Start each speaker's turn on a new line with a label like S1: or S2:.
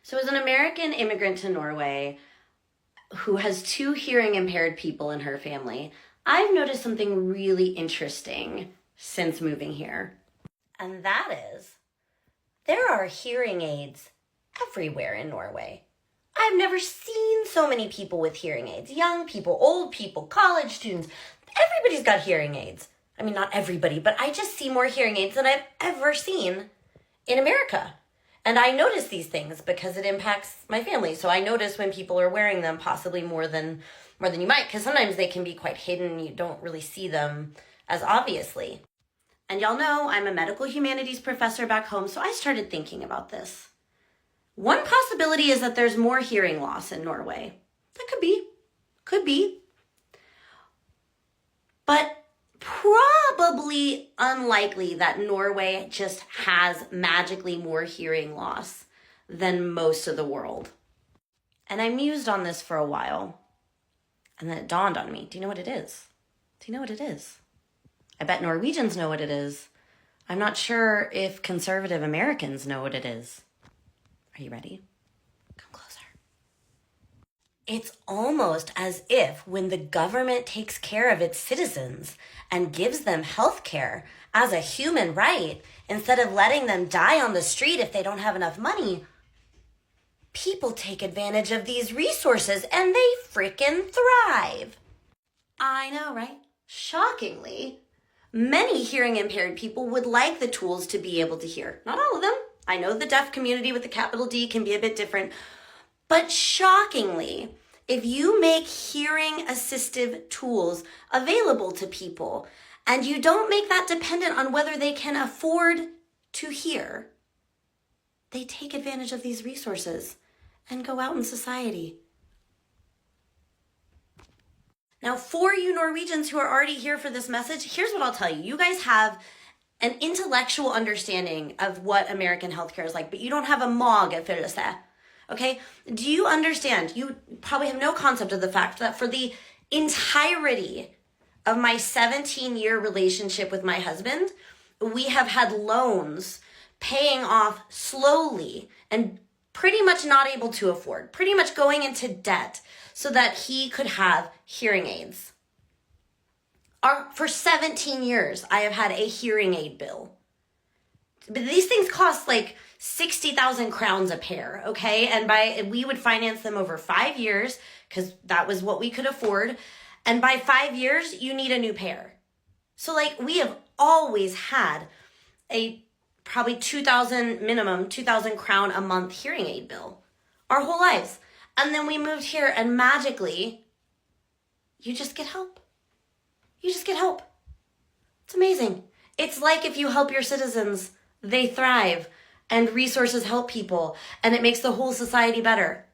S1: So as an American immigrant to Norway who has 2 hearing impaired people in her family, I've noticed something really interesting since moving here. And that is, there are hearing aids everywhere in Norway. I've never seen so many people with hearing aids. Young people, old people, college students. Everybody's got hearing aids. I mean, not everybody, but I just see more hearing aids than I've ever seen in America. And I notice these things because it impacts my family. So I notice when people are wearing them possibly more than you might, because sometimes they can be quite hidden. You don't really see them as obviously. And y'all know I'm a medical humanities professor back home, so I started thinking about this. One possibility is that there's more hearing loss in Norway. That could be. But probably unlikely that Norway just has magically more hearing loss than most of the world. And I mused on this for a while, and then it dawned on me. Do you know what it is? I bet Norwegians know what it is. I'm not sure if conservative Americans know what it is. Are you ready? Come closer. It's almost as if when the government takes care of its citizens and gives them health care as a human right, instead of letting them die on the street if they don't have enough money, people take advantage of these resources and they frickin' thrive. I know, right? Shockingly, many hearing impaired people would like the tools to be able to hear. Not all of them. I know the deaf community with the capital D can be a bit different, but shockingly, if you make hearing assistive tools available to people and you don't make that dependent on whether they can afford to hear, they take advantage of these resources and go out in society. Now, for you Norwegians who are already here for this message, here's what I'll tell you. You guys have an intellectual understanding of what American healthcare is like, but you don't have a magefølelse, okay? Do you understand? You probably have no concept of the fact that for the entirety of my 17-year relationship with my husband, we have had loans paying off slowly and pretty much not able to afford, pretty much going into debt so that he could have hearing aids. For 17 years, I have had a hearing aid bill. But these things cost like 60,000 crowns a pair, okay? And we would finance them over 5 years because that was what we could afford. And by 5 years, you need a new pair. So like we have always had a probably 2,000 crown a month hearing aid bill our whole lives. And then we moved here and magically, you just get help. It's amazing. It's like if you help your citizens, they thrive, and resources help people, and it makes the whole society better.